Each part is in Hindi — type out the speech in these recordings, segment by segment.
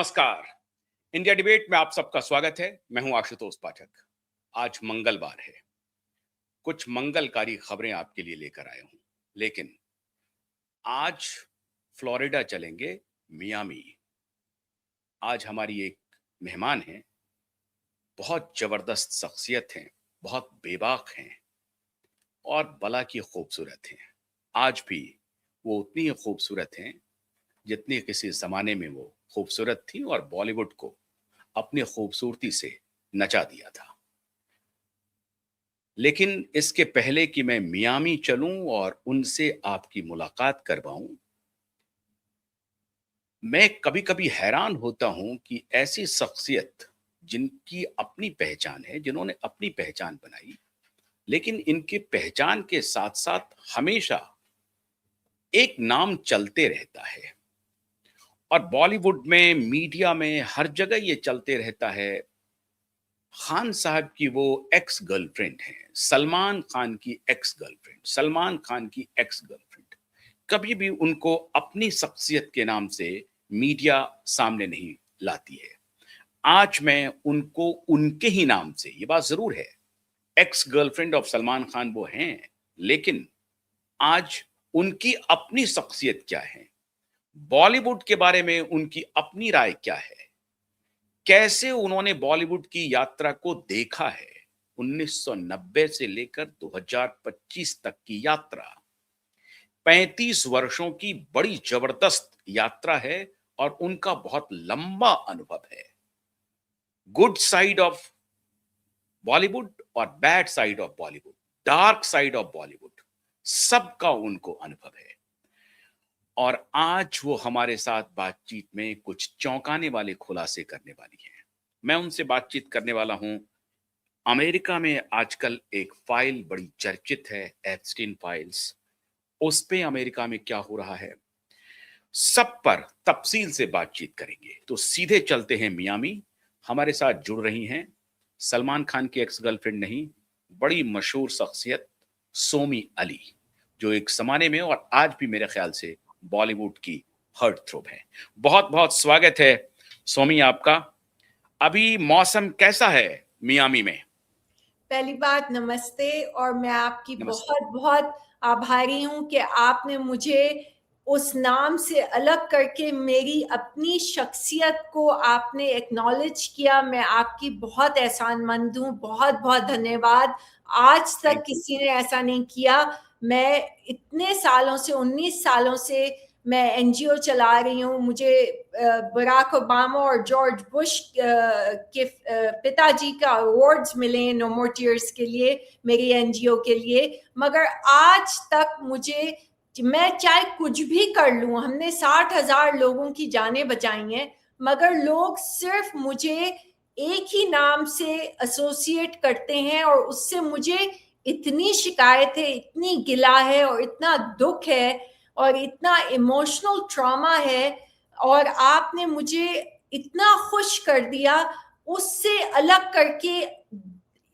नमस्कार। इंडिया डिबेट में आप सबका स्वागत है। मैं हूं आशुतोष पाठक। आज मंगलवार है। कुछ मंगलकारी खबरें आपके लिए लेकर आया हूं, लेकिन आज फ्लोरिडा चलेंगे, मियामी। आज हमारी एक मेहमान है, बहुत जबरदस्त शख्सियत हैं, बहुत बेबाक हैं और बला की खूबसूरत हैं। आज भी वो उतनी ही खूबसूरत हैं जितनी किसी जमाने में वो खूबसूरत थी और बॉलीवुड को अपनी खूबसूरती से नचा दिया था। लेकिन इसके पहले कि मैं मियामी चलूं और उनसे आपकी मुलाकात करवाऊं, मैं कभी-कभी हैरान होता हूं कि ऐसी शख्सियत जिनकी अपनी पहचान है, जिन्होंने अपनी पहचान बनाई, लेकिन इनकी पहचान के साथ-साथ हमेशा एक नाम चलते रहता है और बॉलीवुड में, मीडिया में, हर जगह ये चलते रहता है। खान साहब की वो एक्स गर्लफ्रेंड हैं, सलमान खान की एक्स गर्लफ्रेंड, सलमान खान की एक्स गर्लफ्रेंड। कभी भी उनको अपनी शख्सियत के नाम से मीडिया सामने नहीं लाती है। आज मैं उनको उनके ही नाम से, ये बात जरूर है, ex girlfriend of Salman Khan वो हैं, लेकिन आज उनकी अपनी शख्सियत क्या है, बॉलीवुड के बारे में उनकी अपनी राय क्या है, कैसे उन्होंने बॉलीवुड की यात्रा को देखा है, 1990 से लेकर 2025 तक की यात्रा, 35 वर्षों की बड़ी जबरदस्त यात्रा है और उनका बहुत लंबा अनुभव है। गुड साइड ऑफ बॉलीवुड और bad side of Bollywood, dark side of Bollywood, सबका उनको अनुभव है। और आज वो हमारे साथ बातचीत में कुछ चौंकाने वाले खुलासे करने वाली हैं। मैं उनसे बातचीत करने वाला हूं। अमेरिका में आजकल एक फाइल बड़ी चर्चित है, एप्स्टीन फाइल्स। उस पे अमेरिका में क्या हो रहा है, सब पर तफसील से बातचीत करेंगे। तो सीधे चलते हैं मियामी। हमारे साथ जुड़ रही हैं सलमान खान की एक्स गर्लफ्रेंड नहीं, बड़ी मशहूर शख्सियत सोमी अली, जो एक जमाने में और आज भी मेरे ख्याल से बॉलीवुड की हार्ट थ्रोब है। बहुत बहुत स्वागत है सोमी आपका। अभी मौसम कैसा है मियामी में? पहली बात नमस्ते। और मैं आपकी नमस्ते। बहुत बहुत आभारी हूँ कि आपने मुझे उस नाम से अलग करके मेरी अपनी शख्सियत को आपने एक्नॉलेज किया। मैं आपकी बहुत एहसानमंद हूँ। बहुत बहुत धन्यवाद। आज तक थैंक यू। किसी ने ऐसा नहीं किया। मैं इतने सालों से, 19 सालों से मैं एनजीओ चला रही हूँ। मुझे बराक ओबामा और जॉर्ज बुश के पिताजी का अवार्ड्स मिले नो मोर टीयर्स के लिए, मेरी एनजीओ के लिए। मगर आज तक मुझे, मैं चाहे कुछ भी कर लूं, हमने 60,000 लोगों की जानें बचाई हैं, मगर लोग सिर्फ मुझे एक ही नाम से एसोसिएट करते हैं और उससे मुझे इतनी शिकायत है, इतनी गिला है और इतना दुख है और इतना इमोशनल ट्रॉमा है। और आपने मुझे इतना खुश कर दिया, उससे अलग करके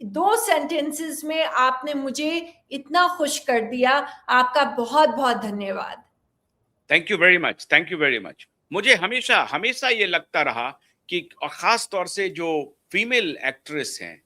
2 सेंटेंसेस में आपने मुझे इतना खुश कर दिया। आपका बहुत बहुत धन्यवाद। Thank you very much, thank you very much. मुझे हमेशा हमेशा ये लगता रहा कि, और खास तौर से जो फीमेल एक्ट्रेस हैं,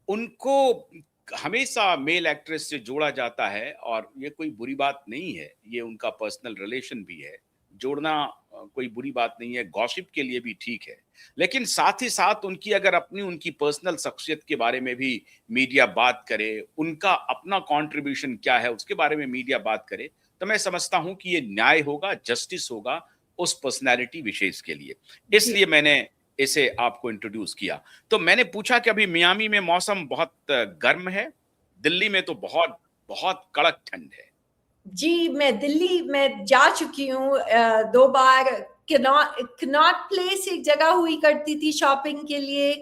उनको हमेशा मेल एक्ट्रेस से जोड़ा जाता है और ये कोई बुरी बात नहीं है, ये उनका पर्सनल रिलेशन भी है। जोड़ना कोई बुरी बात नहीं है, गॉसिप के लिए भी ठीक है। लेकिन साथ ही साथ उनकी अगर अपनी उनकी पर्सनल शख्सियत के बारे में भी मीडिया बात करे, उनका अपना कंट्रीब्यूशन क्या है उसके बारे में मीडिया बात करे, तो मैं समझता हूं कि ये न्याय होगा, जस्टिस होगा उस पर्सनैलिटी विशेष के लिए। जी, इसलिए मैंने इसे आपको इंट्रोड्यूस किया। तो मैंने पूछा कि अभी मियामी में मौसम बहुत गर्म है, दिल्ली में तो बहुत बहुत कड़क ठंड है। जी, मैं दिल्ली में जा चुकी हूँ 2 बार। कनॉट प्लेस एक जगह हुई करती थी शॉपिंग के लिए,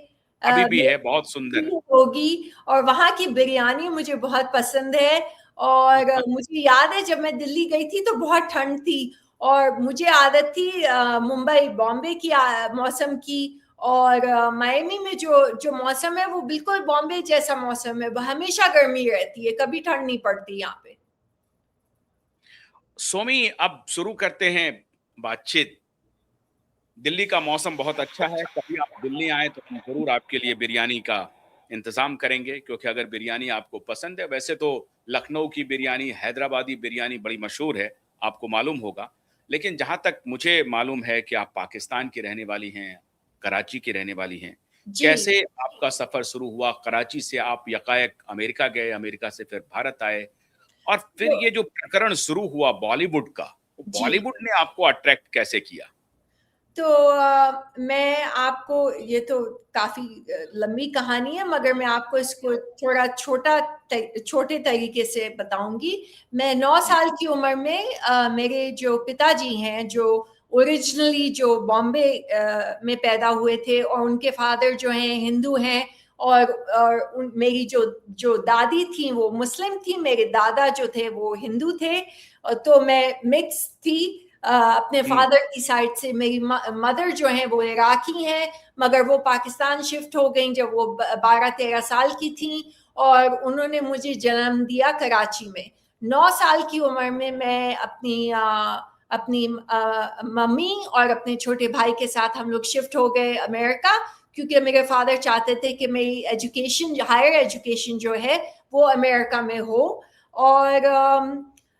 अभी भी है, बहुत सुंदर। होगी। और वहाँ की बिरयानी मुझे बहुत पसंद है। और मुझे याद है जब मैं दिल्ली गई थी तो बहुत ठंड थी और मुझे आदत थी मुंबई बॉम्बे की मौसम की। और मायमी में जो जो मौसम है वो बिल्कुल बॉम्बे जैसा मौसम है, हमेशा गर्मी रहती है, कभी ठंड नहीं पड़ती यहाँ पे। सोमी, अब शुरू करते हैं बातचीत। दिल्ली का मौसम बहुत अच्छा है, कभी आप दिल्ली आए तो हम ज़रूर आपके लिए बिरयानी का इंतज़ाम करेंगे, क्योंकि अगर बिरयानी आपको पसंद है, वैसे तो लखनऊ की बिरयानी, हैदराबादी बिरयानी बड़ी मशहूर है, आपको मालूम होगा। लेकिन जहाँ तक मुझे मालूम है कि आप पाकिस्तान की रहने वाली हैं, कराची की रहने वाली हैं। जी। कैसे आपका सफ़र शुरू हुआ? कराची से आप यकायक अमेरिका गए, अमेरिका से फिर भारत आए और फिर तो ये जो प्रकरण शुरू हुआ बॉलीवुड का, जी। बॉलीवुड ने आपको अट्रैक्ट कैसे किया? तो मैं आपको, ये तो काफ़ी लंबी कहानी है, मगर मैं आपको इसको थोड़ा छोटे तरीके से बताऊँगी। मैं 9 जी। साल की उम्र में मेरे जो पिताजी हैं, जो ओरिजिनली जो बॉम्बे में पैदा हुए थे, और उनके फादर जो हैं हिंदू हैं, और मेरी जो जो दादी थी वो मुस्लिम थी, मेरे दादा जो थे वो हिंदू थे। तो मैं मिक्स थी। अपने हुँ, फादर की साइड से मेरी मदर जो है वो इराकी हैं, मगर वो पाकिस्तान शिफ्ट हो गई जब वो 12-13 साल की थी, और उन्होंने मुझे जन्म दिया कराची में। 9 साल की उम्र में मैं अपनी मम्मी और अपने छोटे भाई के साथ हम लोग शिफ्ट हो गए अमेरिका, क्योंकि मेरे फादर चाहते थे कि मेरी एजुकेशन, हायर एजुकेशन जो है वो अमेरिका में हो। और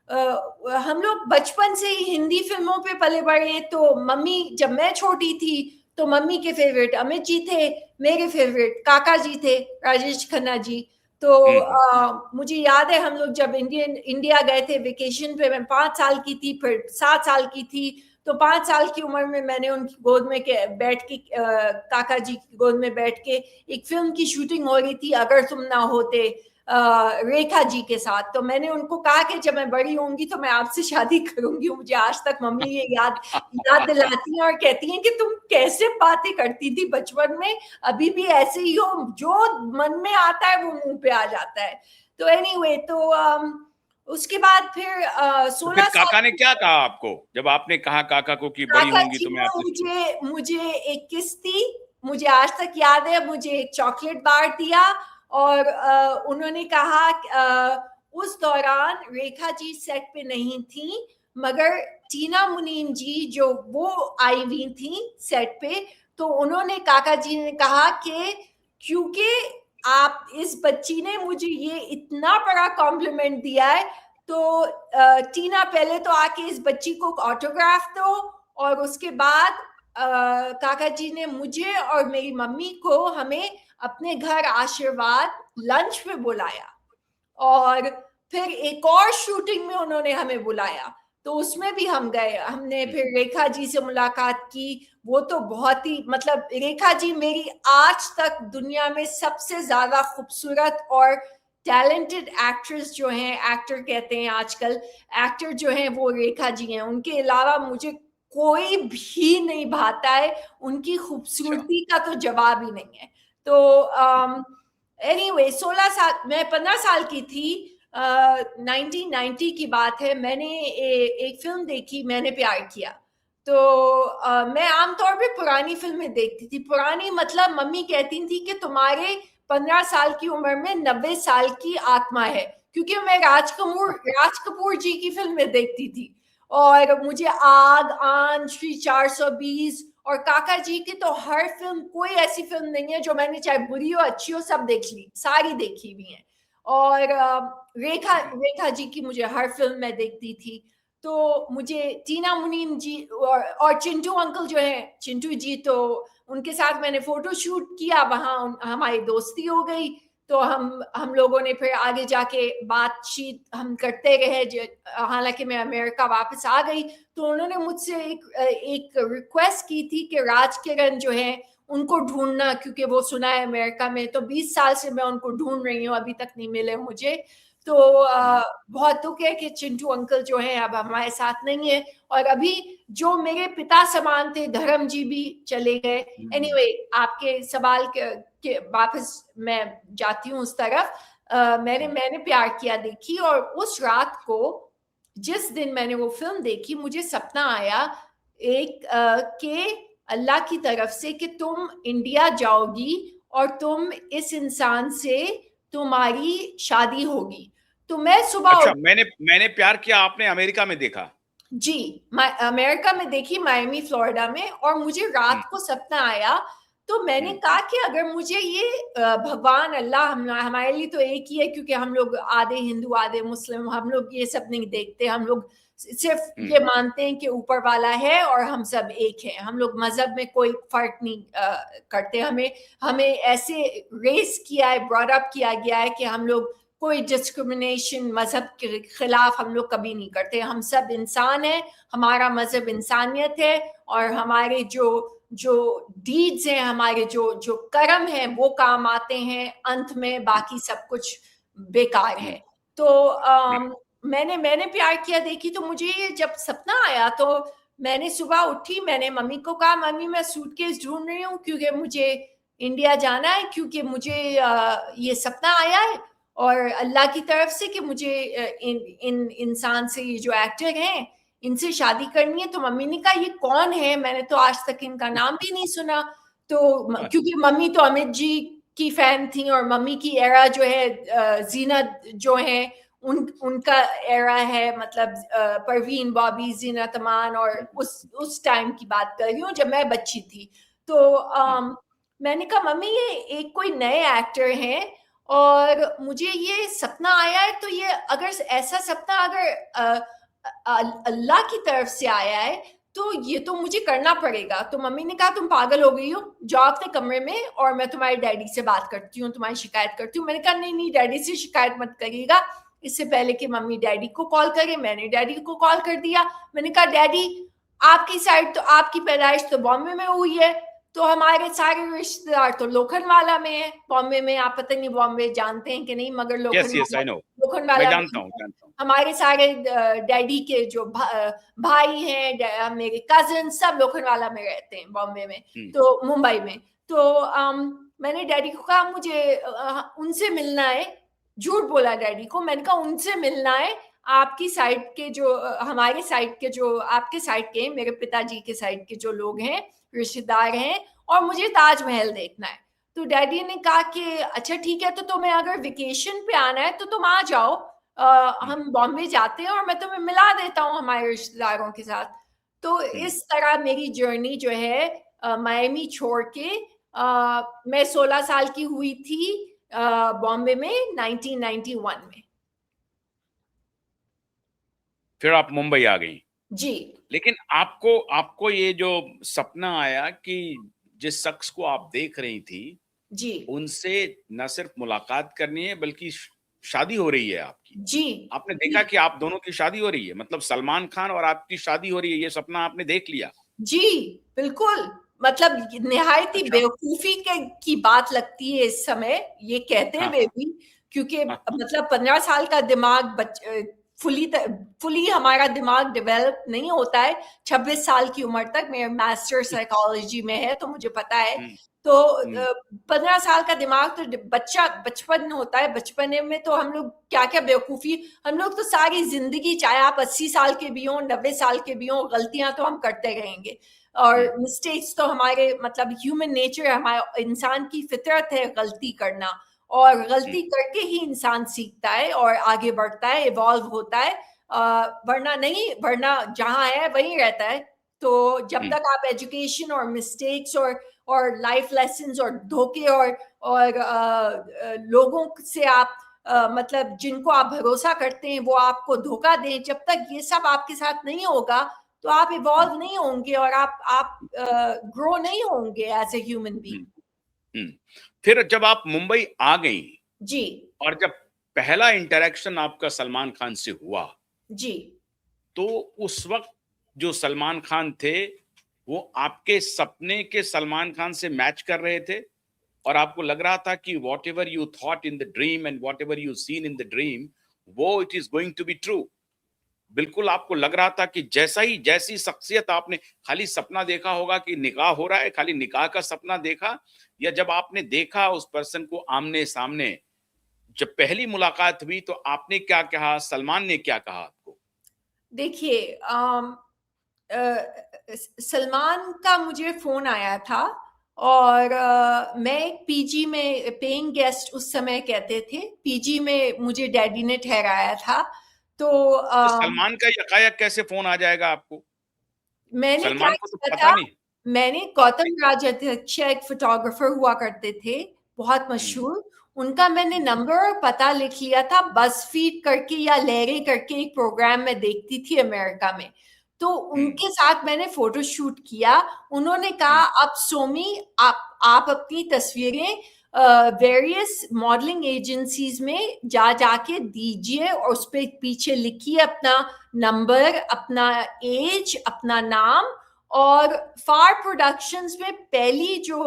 हम लोग बचपन से ही हिंदी फिल्मों पे पले बड़े हैं, तो मम्मी, जब मैं छोटी थी तो मम्मी के फेवरेट अमित जी थे, मेरे फेवरेट काका जी थे, राजेश खन्ना जी। तो हुँ, हुँ। मुझे याद है हम लोग जब इंडिया गए थे वेकेशन पे, मैं 5 साल की थी, फिर 7 साल की थी। तो 5 साल की उम्र में मैंने उनकी गोद में बैठ के, काका जी की गोद में बैठ के, एक फिल्म की शूटिंग हो रही थी अगर तुम ना होते, रेखा जी के साथ। तो मैंने उनको कहा कि जब मैं बड़ी होंगी तो मैं आपसे शादी करूंगी। मुझे आज तक मम्मी ये याद याद दिलाती हैं और कहती हैं कि तुम कैसे बातें करती थी बचपन में, अभी भी ऐसे ही हो, जो मन में आता है वो मुंह पे आ जाता है। तो एनीवे, तो उसके बाद फिर तो फिर 16 साल काका ने की, क्या कहा आपको? जब आपने कहा काका को कि बड़ी काका होंगी जी तो मैं ने आपसे मुझे मुझे एक किस दी। मुझे आज तक याद है, मुझे एक चॉकलेट बार दिया, और उन्होंने कहा उस दौरान रेखा जी सेट पे नहीं थी, मगर टीना मुनीम जी जो वो आई हुई थी सेट पे। तो उन्होंने, काका जी ने कहा कि क्योंकि आप, इस बच्ची ने मुझे ये इतना बड़ा कॉम्प्लीमेंट दिया है, तो टीना पहले तो आके इस बच्ची को ऑटोग्राफ दो। और उसके बाद काका जी ने मुझे और मेरी मम्मी को, हमें अपने घर आशीर्वाद लंच पे बुलाया, और फिर एक और शूटिंग में उन्होंने हमें बुलाया, तो उसमें भी हम गए। हमने हुँ, फिर रेखा जी से मुलाकात की। वो तो बहुत ही, मतलब रेखा जी मेरी आज तक दुनिया में सबसे ज्यादा खूबसूरत और टैलेंटेड एक्ट्रेस जो हैं, एक्टर कहते हैं आजकल, एक्टर जो हैं वो रेखा जी हैं। उनके अलावा मुझे कोई भी नहीं भाता है, उनकी अच्छा। खूबसूरती का तो जवाब ही नहीं है। तो एनीवे, 16 साल, मैं 15 साल की थी, 1990 की बात है। मैंने एक फिल्म देखी, मैंने प्यार किया। तो मैं आमतौर पे पुरानी फिल्में देखती थी। पुरानी मतलब मम्मी कहती थी कि तुम्हारे 15 साल की उम्र में 90 साल की आत्मा है, क्योंकि मैं राज कपूर जी की फिल्में देखती थी। और मुझे आग, आन, श्री 420 और काका जी की तो हर फिल्म, कोई ऐसी फिल्म नहीं है जो मैंने, चाहे बुरी हो अच्छी हो, सब देख ली, सारी देखी हुई हैं। और जी, रेखा जी की मुझे हर फिल्म में देखती थी। तो मुझे टीना मुनीम जी और चिंटू अंकल जो है, चिंटू जी, तो उनके साथ मैंने फोटो शूट किया, वहां हमारी दोस्ती हो गई। तो हम लोगों ने फिर आगे जाके बातचीत हम करते रहे। हालांकि मैं अमेरिका वापस आ गई, तो उन्होंने मुझसे एक रिक्वेस्ट की थी कि राज किरण जो है उनको ढूंढना, क्योंकि वो सुना है अमेरिका में। तो 20 साल से मैं उनको ढूंढ रही हूँ, अभी तक नहीं मिले मुझे। तो हुँ, बहुत दुख है कि चिंटू अंकल जो है अब हमारे साथ नहीं है। और अभी जो मेरे पिता समान थे, धर्म जी भी चले गए। हुँ। एनीवे, आपके सवाल के वापस मैं जाती हूँ उस तरफ। मैंने हुँ। मैंने प्यार किया देखी, और उस रात को, जिस दिन मैंने वो फिल्म देखी, मुझे सपना आया एक कि अल्लाह की तरफ से कि तुम इंडिया जाओगी और तुम इस इंसान से, तुम्हारी शादी होगी। तो मैं सुबह अच्छा, उठी। मैंने मैंने प्यार किया आपने अमेरिका में देखा? जी, अमेरिका में देखी, मायामी फ्लोरिडा में, और मुझे हम्म, रात को सपना आया, तो मैंने हम्म, कहा कि अगर मुझे ये भगवान अल्लाह, हमारे लिए तो एक ही है, क्योंकि हम लोग आधे हिंदू आधे मुस्लिम, हम लोग ये सब नहीं देखते, हम लोग सिर्फ हम्म, ये मानते हैं कि ऊपर वाला है और हम सब एक हैं, हम लोग मजहब में कोई फर्क नहीं करते, हमें हमें ऐसे रेस किया है, ब्रॉट अप किया गया है कि हम लोग कोई डिस्क्रिमिनेशन मजहब के खिलाफ हम लोग कभी नहीं करते, हम सब इंसान हैं, हमारा मजहब इंसानियत है, और हमारे जो जो डीड्स हैं, हमारे जो जो कर्म हैं, वो काम आते हैं, अंत में बाकी सब कुछ बेकार है। हम्म, तो right, मैंने मैंने प्यार किया देखी, तो मुझे ये जब सपना आया, तो मैंने सुबह उठी, मैंने मम्मी को कहा, मम्मी मैं सूटकेस ढूंढ रही हूँ क्योंकि मुझे इंडिया जाना है, क्योंकि मुझे ये सपना आया है और अल्लाह की तरफ से कि मुझे इन इन इंसान से, ये जो एक्टर हैं, इनसे शादी करनी है। तो मम्मी ने कहा ये कौन है, मैंने तो आज तक इनका नाम भी नहीं सुना। तो अच्छा, क्योंकि मम्मी तो अमित जी की फैन थी, और मम्मी की एरा जो है, जीनत जो है, उनका एरा है, मतलब परवीन, बॉबी, जीनत अमान, और उस टाइम की बात कर रही हूँ जब मैं बच्ची थी। तो हम्म, मैंने कहा मम्मी ये एक कोई नए एक्टर हैं, और मुझे ये सपना आया है, तो ये अगर ऐसा सपना अगर अल्लाह की तरफ से आया है, तो ये तो मुझे करना पड़ेगा। तो मम्मी ने कहा तुम पागल हो गई हो, जाओ अपने कमरे में और मैं तुम्हारे डैडी से बात करती हूँ, तुम्हारी शिकायत करती हूँ। मैंने कहा नहीं नहीं, डैडी से शिकायत मत करिएगा, इससे पहले कि मम्मी डैडी को कॉल करे, मैंने डैडी को कॉल कर दिया। मैंने कहा डैडी, आपकी साइड तो, आपकी पैदाइश तो बॉम्बे में हुई है, तो हमारे सारे रिश्तेदार तो लोखंडवाला में है। बॉम्बे में, आप पता नहीं बॉम्बे जानते हैं कि नहीं, मगर yes yes Lokhandwala, I know, मैं लोखंडवाला जानता में हूँ, जानता हूँ। हमारे सारे डैडी के जो भाई हैं, मेरे कजिन, सब लोखंडवाला में रहते हैं, बॉम्बे में, हम्म, तो मुंबई में। तो मैंने डैडी को कहा मुझे उनसे मिलना है, झूठ बोला डैडी को, मैंने कहा उनसे मिलना है, आपकी साइड के जो हमारे साइड के जो आपके साइड के, मेरे पिताजी के साइड के जो लोग हैं, रिश्तेदार हैं, और मुझे ताजमहल देखना है। तो डैडी ने कहा कि अच्छा ठीक है, तो तुम्हें अगर वेकेशन पे आना है तो तुम आ जाओ, हम्म, हम बॉम्बे जाते हैं और मैं तुम्हें मिला देता हूँ हमारे रिश्तेदारों के साथ। तो हम्म। इस तरह मेरी जर्नी जो है, मायमी छोड़ के, मैं 16 साल की हुई थी बॉम्बे में 1991 में। फिर आप मुंबई आ गई। जी लेकिन आपको आपको ये जो सपना आया कि जिस शख्स को आप देख रही थी जी उनसे न सिर्फ मुलाकात करनी है बल्कि शादी हो रही है आपकी। जी आपने जी देखा कि आप दोनों की शादी हो रही है, मतलब सलमान खान और आपकी शादी हो रही है, ये सपना आपने देख लिया। जी, बिल्कुल। मतलब निहायत ही अच्छा। बेवकूफ़ी के की बात लगती है इस समय, ये कहते हाँ, हुए भी, क्योंकि हाँ, हाँ, मतलब 15 साल का दिमाग फुली फुली हमारा दिमाग डेवलप नहीं होता है 26 साल की उम्र तक। मेरा मास्टर साइकोलॉजी में है, तो मुझे पता है। हम्म, तो हम्म, 15 साल का दिमाग तो बच्चा बचपन होता है, बचपने में तो हम लोग क्या-क्या बेवकूफ़ी, हम लोग तो सारी ज़िंदगी, चाहे आप 80 साल के भी हों, 90 साल के भी हों, गलतियाँ तो हम करते रहेंगे, हम्म, और मिस्टेक्स तो हमारे मतलब ह्यूमन नेचर है, हमारा इंसान की फितरत है गलती करना, और हम्म, गलती करके ही इंसान सीखता है और आगे बढ़ता है, इवॉल्व होता है। वरना नहीं, वरना जहाँ है वहीं रहता है। तो जब हम्म, तक आप एजुकेशन और मिस्टेक्स और लाइफ लेसन्स और धोखे और लोगों से आप मतलब जिनको आप भरोसा करते हैं वो आपको धोखा दें, जब तक ये सब आपके साथ नहीं होगा, तो आप हम्म, इवॉल्व नहीं होंगे और आप ग्रो नहीं होंगे एज ए ह्यूमन बीइंग। हम्म, हम्म। फिर जब आप मुंबई आ गई जी और जब पहला इंटरेक्शन आपका सलमान खान से हुआ, जी तो उस वक्त जो सलमान खान थे वो आपके सपने के सलमान खान से मैच कर रहे थे, और आपको लग रहा था कि whatever you thought in the dream and whatever you seen in the dream, वो it is going to be true. बिल्कुल आपको लग रहा था कि जैसी शख्सियत आपने खाली सपना देखा होगा कि निकाह हो रहा है, खाली निकाह का सपना देखा, या जब आपने देखा उस पर्सन को आमने सामने, जब पहली मुलाकात हुई तो आपने क्या कहा, सलमान ने क्या कहा आपको? देखिए, सलमान का मुझे फोन आया था, और मैं एक पीजी में पेइंग गेस्ट उस समय कहते थे, पीजी में मुझे डैडी ने ठहराया था। तो तो सलमान का यकायक कैसे फोन आ जाएगा आपको? मैंने क्या सलमान को तो किया पता था, नहीं। मैंने आपने गौतम राजअध्यक्ष एक फोटोग्राफर हुआ करते थे, बहुत हम्म, मशहूर, उनका मैंने हम्म, नंबर और पता लिख लिया था, बज़फीड करके या लहरें करके एक प्रोग्राम में देखती थी अमेरिका में, तो हम्म, उनके साथ मैंने फोटो शूट किया। उन्होंने कहा, हम्म, अब सोमी, आप अपनी तस्वीरें वेरियस मॉडलिंग एजेंसीज में जा जाके दीजिए और उस पर पीछे लिखिए अपना नंबर, अपना एज, अपना नाम। और फार प्रोडक्शंस में पहली जो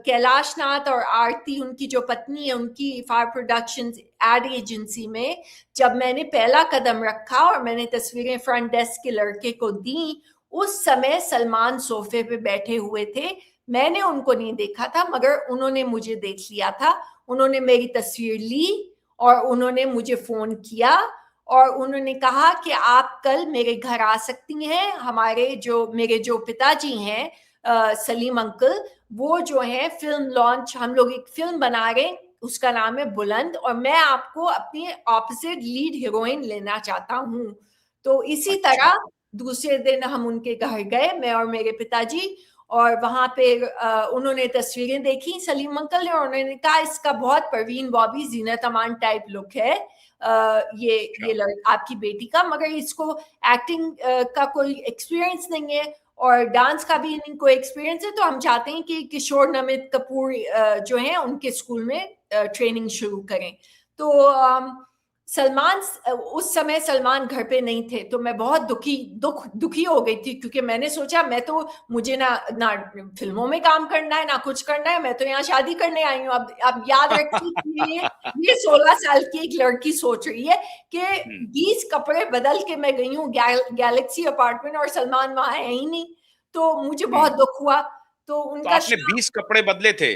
कैलाश नाथ और आरती, उनकी जो पत्नी है, उनकी फार प्रोडक्शंस एड एजेंसी में जब मैंने पहला कदम रखा और मैंने तस्वीरें फ्रंट डेस्क के लड़के को दी, उस समय सलमान सोफे पे बैठे हुए थे। मैंने उनको नहीं देखा था, मगर उन्होंने मुझे देख लिया था। उन्होंने मेरी तस्वीर ली और उन्होंने मुझे फोन किया और उन्होंने कहा कि आप कल मेरे घर आ सकती हैं। मेरे जो पिताजी हैं, सलीम अंकल, वो जो है फिल्म लॉन्च, हम लोग एक फिल्म बना रहे हैं, उसका नाम है बुलंद, और मैं आपको अपनी ऑपोजिट लीड हीरोइन लेना चाहता हूँ। तो इसी अच्छा। तरह दूसरे दिन हम उनके घर गए, मैं और मेरे पिताजी, और वहां पे उन्होंने तस्वीरें देखी सलीम अंकल ने, और उन्होंने कहा इसका बहुत परवीन बॉबी जीनत अमान टाइप लुक है, अच्छा। ये आपकी बेटी का, मगर इसको एक्टिंग का कोई एक्सपीरियंस नहीं है और डांस का भी नहीं कोई एक्सपीरियंस है, तो हम चाहते हैं कि किशोर नमित कपूर जो है उनके स्कूल में ट्रेनिंग शुरू करें। तो सलमान, उस समय सलमान घर पे नहीं थे, तो मैं बहुत दुखी हो गई थी, क्योंकि मैंने सोचा मुझे ना ना फिल्मों में काम करना है, ना कुछ करना है, मैं तो यहाँ शादी करने आई हूँ। अब याद रखिए कि ये 16 साल की एक लड़की सोच रही है कि हम्म, 20 कपड़े बदल के मैं गई हूँ गैलेक्सी अपार्टमेंट और सलमान वहां है ही नहीं। तो मुझे बहुत हम्म। दुख हुआ। तो तो उनका आपने 20 कपड़े बदले थे?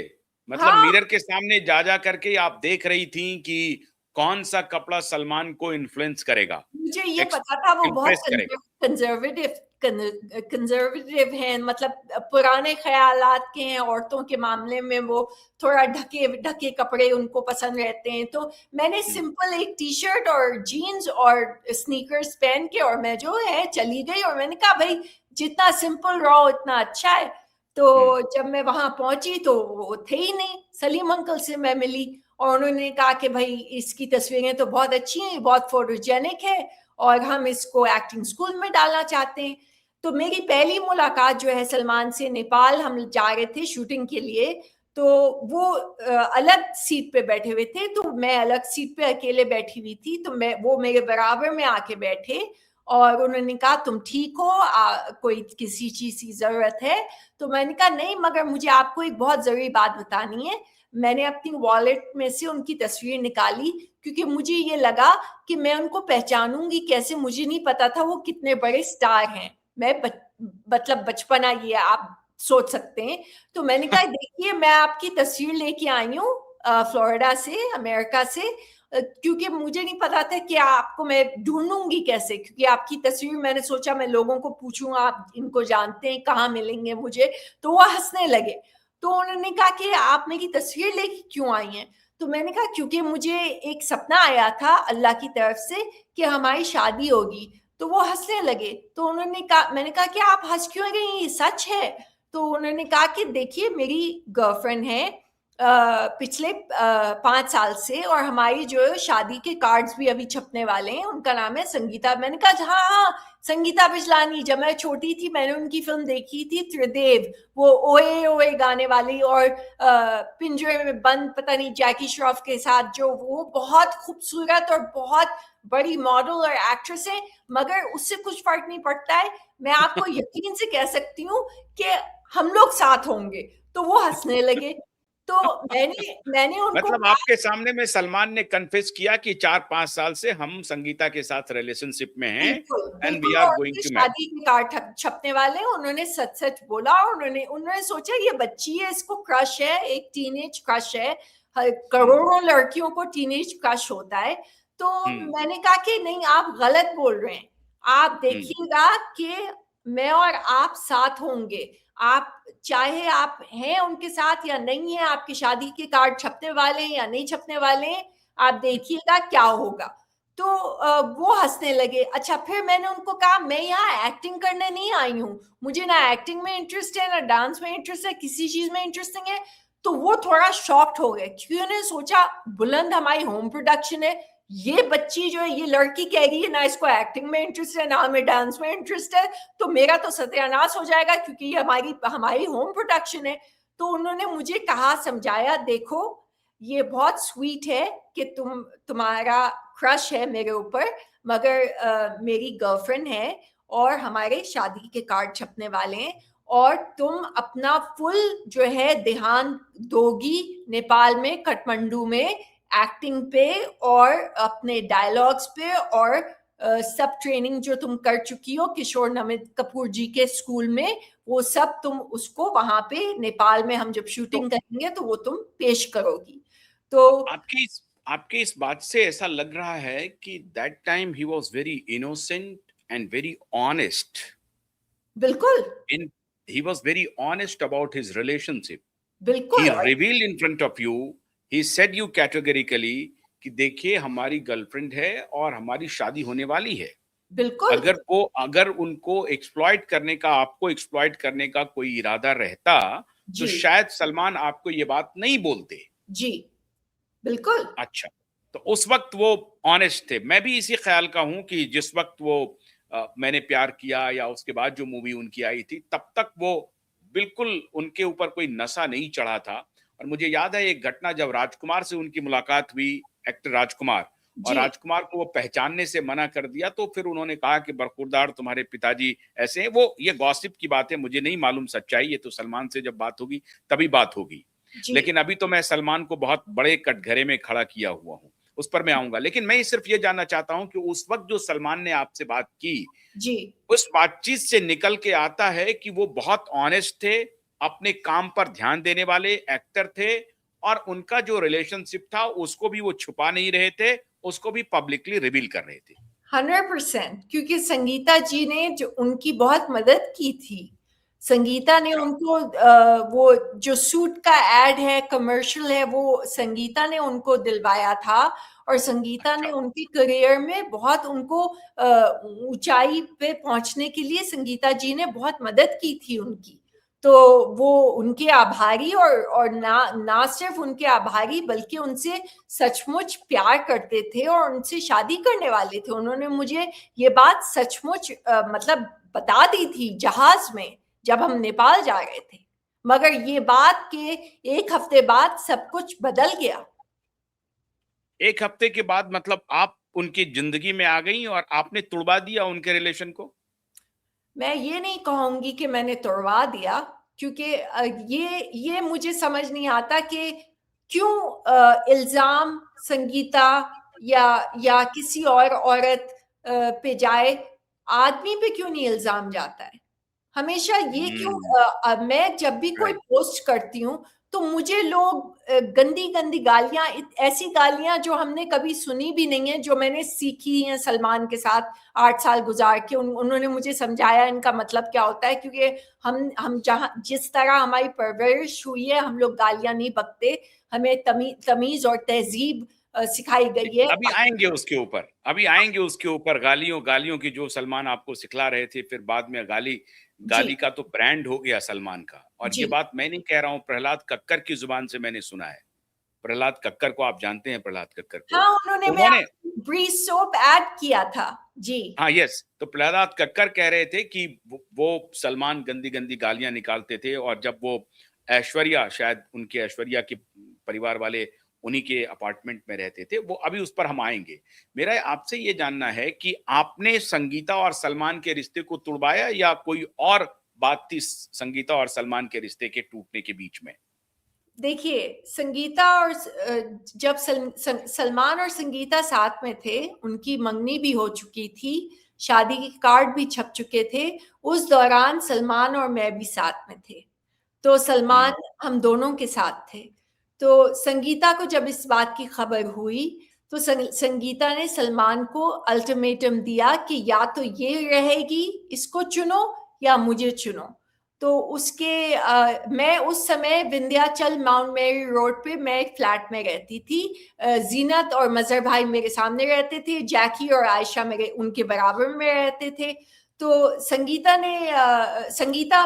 मतलब हाँ, मिरर के सामने जा जा करके आप देख रही थी कि कौन सा कपड़ा सलमान को इन्फ्लुएंस करेगा, मुझे ये पता था वो बहुत इम्प्रेस करेगा। कंजर्वेटिव कंजर्वेटिव हैं, मतलब पुराने ख्यालात के हैं औरतों के मामले में, वो थोड़ा ढके ढके कपड़े उनको पसंद रहते हैं। तो मैंने हम्म, सिंपल एक टी शर्ट और जीन्स और स्नीकर्स पहन के और मैं जो है चली गई, और मैंने कहा भाई जितना सिंपल रहो उतना अच्छा है। तो हम्म, जब मैं वहां पहुंची तो वो थे ही नहीं। सलीम अंकल से मैं मिली और उन्होंने कहा कि भाई इसकी तस्वीरें तो बहुत अच्छी हैं, बहुत फोटोजेनिक है, और हम इसको एक्टिंग स्कूल में डालना चाहते हैं। तो मेरी पहली मुलाकात जो है सलमान से, नेपाल हम जा रहे थे शूटिंग के लिए, तो वो अलग सीट पे बैठे हुए थे, तो मैं अलग सीट पे अकेले बैठी हुई थी, तो वो मेरे बराबर में आके बैठे और उन्होंने कहा तुम ठीक हो, कोई किसी चीज की जरूरत है? तो मैंने कहा नहीं, मगर मुझे आपको एक बहुत जरूरी बात बतानी है। मैंने अपनी वॉलेट में से उनकी तस्वीर निकाली, क्योंकि मुझे ये लगा कि मैं उनको पहचानूंगी कैसे, मुझे नहीं पता था वो कितने बड़े स्टार हैं। मतलब बचपना ये आप सोच सकते हैं। तो मैंने कहा देखिए मैं आपकी तस्वीर लेके आई हूँ फ्लोरिडा से, अमेरिका से, क्योंकि मुझे नहीं पता था कि आपको मैं ढूंढूंगी कैसे, क्योंकि आपकी तस्वीर, मैंने सोचा मैं लोगों को पूछूंगा आप इनको जानते हैं, कहाँ मिलेंगे मुझे। तो वो हंसने लगे। तो उन्होंने कहा कि आप मेरी तस्वीर लेके क्यों आई हैं? तो मैंने कहा क्योंकि मुझे एक सपना आया था अल्लाह की तरफ से कि हमारी शादी होगी। तो वो हंसने लगे। तो उन्होंने कहा, मैंने कहा कि आप हंस क्यों रही हैं, ये सच है? तो उन्होंने कहा कि देखिए मेरी गर्लफ्रेंड है पिछले 5 साल से, और हमारी जो है शादी के कार्ड्स भी अभी छपने वाले हैं, उनका नाम है संगीता। मैंने कहा हाँ हाँ, संगीता बिजलानी, जब मैं छोटी थी मैंने उनकी फिल्म देखी थी त्रिदेव, वो ओए ओए गाने वाली, और पिंजरे में बंद, पता नहीं जैकी श्रॉफ के साथ, जो वो बहुत खूबसूरत और बहुत बड़ी मॉडल और एक्ट्रेस है, मगर उससे कुछ फर्क नहीं पड़ता है। मैं आपको यकीन से कह सकती हूँ कि हम लोग साथ होंगे। तो वो हंसने लगे। तो मैंने उनको मतलब आपके सामने में सलमान ने कन्फेस किया कि 4-5 साल से हम संगीता के साथ रिलेशनशिप में हैं बिल्कुल, एंड वी बिल्कुल, आर और गोइंग उनके टू मैरिज। शादी के कार्ड छपने वाले हैं। उन्होंने सच-सच बोला, और उन्होंने सोचा ये बच्ची है, इसको क्रश है, एक टीनेज क्रश है। हम्म, करोड़ों लड़कियों को टीनेज क्रश होता है। तो हम्म, मैंने कहा कि नहीं, आप गलत बोल रहे हैं। आप हम्म, देखिएगा कि मैं और आप साथ होंगे। आप चाहे आप हैं उनके साथ या नहीं है, आपकी शादी के कार्ड छपने वाले हैं या नहीं छपने वाले हैं, आप देखिएगा क्या होगा। तो वो हंसने लगे। अच्छा, फिर मैंने उनको कहा मैं यहाँ एक्टिंग करने नहीं आई हूँ, मुझे ना एक्टिंग में इंटरेस्ट है, ना डांस में इंटरेस्ट है, किसी चीज में इंटरेस्टिंग है। तो वो थोड़ा शॉक्ड हो गए, क्योंकि उन्होंने सोचा बुलंद हमारी होम प्रोडक्शन है, ये बच्ची जो है, ये लड़की कह रही है ना इसको एक्टिंग में इंटरेस्ट है ना हमें डांस में इंटरेस्ट है, तो मेरा तो सत्यानाश हो जाएगा, क्योंकि ये हमारी हमारी होम प्रोडक्शन है। तो उन्होंने मुझे कहा, समझाया, देखो ये बहुत स्वीट है कि तुम्हारा क्रश है मेरे ऊपर, मगर मेरी गर्लफ्रेंड है और हमारे शादी के कार्ड छपने वाले हैं, और तुम अपना फुल जो है ध्यान दोगी नेपाल में, काठमांडू में एक्टिंग पे और अपने डायलॉग्स पे, और सब ट्रेनिंग जो तुम कर चुकी हो किशोर नमित कपूर जी के स्कूल में, वो सब तुम उसको वहां पे नेपाल में हम जब शूटिंग तो करेंगे तो वो तुम पेश करोगी। तो आपके इस बात से ऐसा लग रहा है कि that time he was very innocent and very honest बिल्कुल इन he was very honest about his relationship. He बिल्कुल और revealed in front of you, he said you categorically कि देखिए हमारी गर्लफ्रेंड है और हमारी शादी होने वाली है। बिल्कुल अगर उनको एक्सप्लॉइट करने का, आपको एक्सप्लॉइट करने का कोई इरादा रहता तो जी शायद सलमान आपको ये बात नहीं बोलते। जी बिल्कुल अच्छा, तो उस वक्त वो ऑनेस्ट थे। मैं भी इसी ख्याल का हूं कि जिस वक्त वो मैंने प्यार किया या उसके बाद जो मूवी उनकी आई थी, तब तक वो बिल्कुल उनके ऊपर कोई नशा नहीं चढ़ा था। और मुझे याद है एक घटना, जब राजकुमार से उनकी मुलाकात हुई, एक्टर राजकुमार, और जी राजकुमार को वो पहचानने से मना कर दिया, तो फिर उन्होंने कहा कि बरखुरदार तुम्हारे पिताजी ऐसे हैं। वो ये गॉसिप की बात है, मुझे नहीं मालूम सच्चाई, ये तो सलमान से जब बात होगी तभी बात होगी। जी लेकिन अभी तो मैं सलमान को बहुत बड़े कटघरे में खड़ा किया हुआ हूं, उस पर मैं आऊंगा। लेकिन मैं सिर्फ ये जानना चाहता हूं कि उस वक्त जो सलमान ने आपसे बात की, जी उस बातचीत से निकल के आता है कि वो बहुत ऑनेस्ट थे, अपने काम पर ध्यान देने वाले एक्टर थे, और उनका जो रिलेशनशिप था उसको भी वो छुपा नहीं रहे थे, उसको भी पब्लिकली रिवील कर रहे थे। 100%, क्योंकि संगीता जी ने जो उनकी बहुत मदद की थी। संगीता ने अच्छा। उनको वो जो सूट का एड है, कमर्शियल है, वो संगीता ने उनको दिलवाया था, और संगीता ने अच्छा। उनकी करियर में बहुत उनको ऊंचाई पे पहुंचने के लिए संगीता जी ने बहुत मदद की थी उनकी। तो वो उनके आभारी, और ना सिर्फ उनके आभारी, बल्कि उनसे सचमुच प्यार करते थे और उनसे शादी करने वाले थे। उन्होंने मुझे ये बात सचमुच मतलब बता दी थी जहाज में, जब हम नेपाल जा रहे थे। मगर ये बात के एक हफ्ते बाद सब कुछ बदल गया। एक हफ्ते के बाद मतलब आप उनकी जिंदगी में आ गई और आपने तुड़वा दिया उनके रिलेशन को? मैं ये नहीं कहूंगी कि मैंने तोड़वा दिया, क्योंकि ये मुझे समझ नहीं आता कि क्यों इल्जाम संगीता या किसी और औरत पे जाए, आदमी पे क्यों नहीं इल्जाम जाता है? हमेशा ये क्यों हम्म। मैं जब भी कोई राइट। पोस्ट करती हूँ तो मुझे लोग गंदी गंदी गालियां, ऐसी गालियां जो हमने कभी सुनी भी नहीं है, जो मैंने सीखी है सलमान के साथ 8 साल गुजार के, उन्होंने मुझे समझाया इनका मतलब क्या होता है। क्योंकि हम जहाँ जिस तरह हमारी परवरिश हुई है, हम लोग गालियां नहीं बकते, हमें तमीज और तहजीब सिखाई गई है। अभी आएंगे उसके ऊपर, अभी आएंगे उसके ऊपर, गालियों गालियों की जो सलमान आपको सिखला रहे थे, फिर बाद में गाली जी गाली का तो ब्रांड हो गया सलमान का। और ये जी बात मैं नहीं कह रहा हूं, प्रहलाद कक्कर की जुबान से मैंने सुना है। प्रहलाद कक्कर को आप जानते हैं, प्रहलाद कक्कर को? हाँ, उन्होंने मेरा उन्होंने, ब्रीज सोप ऐड किया था। जी हाँ यस, तो प्रहलाद कक्कर कह रहे थे कि वो सलमान गंदी गंदी गालियां निकालते थे, और जब वो ऐश्वर्या, शायद उनके ऐश्वर्या के परिवार वाले उन्हीं के अपार्टमेंट में रहते थे, वो अभी उस पर हम आएंगे। मेरा आपसे ये जानना है कि आपने संगीता और सलमान के रिश्ते को तुड़वाया, या कोई और बात थी संगीता और सलमान के रिश्ते के टूटने के बीच में? देखिए, संगीता और जब सलमान और संगीता साथ में थे, उनकी मंगनी भी हो चुकी थी, शादी के कार्ड भी छप चुके थे। उस दौरान सलमान और मैं भी साथ में थे। तो सलमान, हम्म। हम दोनों के साथ थे। तो संगीता को जब इस बात की खबर हुई, तो संगीता ने सलमान को अल्टीमेटम दिया कि या तो ये रहेगी, इसको चुनो, या मुझे चुनो। तो उसके मैं उस समय विंध्याचल माउंट मेरी रोड पे मैं एक फ्लैट में रहती थी। जीनत और मजहर भाई मेरे सामने रहते थे, जैकी और आयशा मेरे उनके बराबर में रहते थे। तो संगीता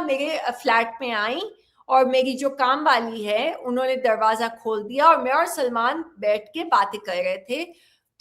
मेरे फ्लैट में आई और मेरी जो काम वाली है उन्होंने दरवाजा खोल दिया और मैं और सलमान बैठ के बातें कर रहे थे।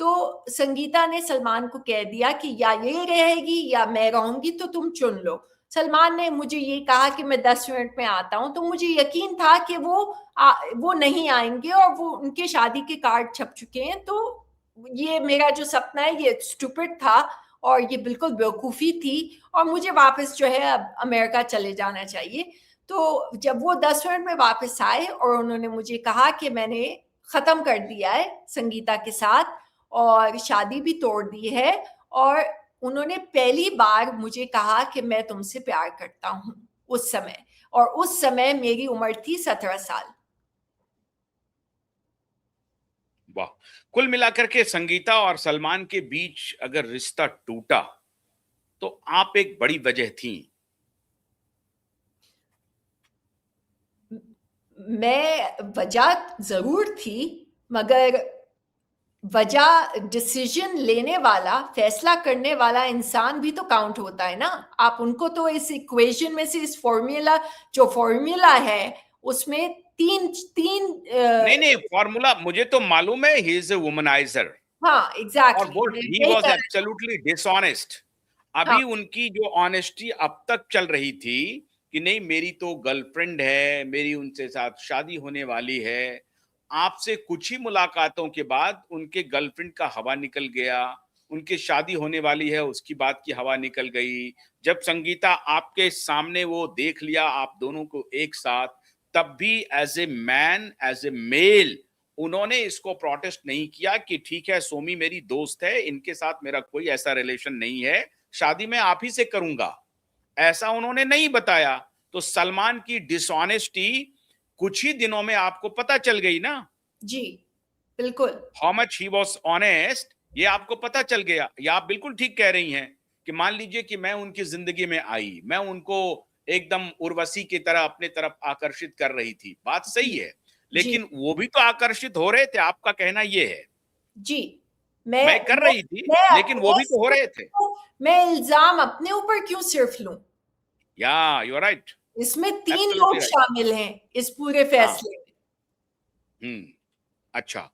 तो संगीता ने सलमान को कह दिया कि या ये रहेगी या मैं रहूंगी, तो तुम चुन लो। सलमान ने मुझे ये कहा कि मैं 10 मिनट में आता हूँ, तो मुझे यकीन था कि वो नहीं आएंगे और वो उनके शादी के कार्ड छप चुके हैं। तो ये मेरा जो सपना है ये स्टूपिड था और ये बिल्कुल बेवकूफ़ी थी और मुझे वापस जो है अब अमेरिका चले जाना चाहिए। तो जब वो 10 मिनट में वापस आए और उन्होंने मुझे कहा कि मैंने ख़त्म कर दिया है संगीता के साथ और शादी भी तोड़ दी है, और उन्होंने पहली बार मुझे कहा कि मैं तुमसे प्यार करता हूं उस समय, और उस समय मेरी उम्र थी 17 साल। वाह। कुल मिलाकर के संगीता और सलमान के बीच अगर रिश्ता टूटा तो आप एक बड़ी वजह थी। मैं वजह जरूर थी, मगर वजह डिसीजन लेने वाला, फैसला करने वाला इंसान भी तो काउंट होता है ना। आप उनको तो इस इक्वेशन में से, इस फॉर्मूला जो फॉर्मूला है उसमें तीन तीन नहीं नहीं, फॉर्मूला मुझे तो मालूम है, ही इज ए वुमनाइजर। हाँ और एग्जैक्टली वो ही यही वाज कर। Absolutely dishonest. हाँ अभी उनकी जो ऑनेस्टी अब तक चल रही थी कि नहीं मेरी तो गर्लफ्रेंड है, मेरी उनसे साथ शादी होने वाली है, आपसे कुछ ही मुलाकातों के बाद उनके गर्लफ्रेंड का हवा निकल गया, उनकी शादी होने वाली है उसकी बात की हवा निकल गई। जब संगीता आपके सामने वो देख लिया आप दोनों को एक साथ, तब भी as a man, as a male, उन्होंने इसको प्रोटेस्ट नहीं किया कि ठीक है सोमी मेरी दोस्त है, इनके साथ मेरा कोई ऐसा रिलेशन नहीं है, शादी मैं आप ही से करूंगा, ऐसा उन्होंने नहीं बताया। तो सलमान की डिसऑनेस्टी कुछ ही दिनों में आपको पता चल गई ना। जी बिल्कुल। How much he was honest, ये आपको पता चल गया। ये आप बिल्कुल ठीक कह रही हैं कि मान लीजिए कि मैं उनकी जिंदगी में आई, मैं उनको एकदम उर्वशी की तरह अपने तरफ आकर्षित कर रही थी, बात सही है, जी लेकिन वो भी तो आकर्षित हो रहे थे, आपका कहना ये है। जी। मैं मैं कर मैं रही थी मैं लेकिन वो भी तो हो रहे थे। मैं इल्जाम अपने ऊपर क्यों सिर्फ लूं? या यू आर राइट, इसमें 3 लोग एब्सोल्युटली राइट। शामिल हैं इस पूरे हाँ। फैसले में। अच्छा।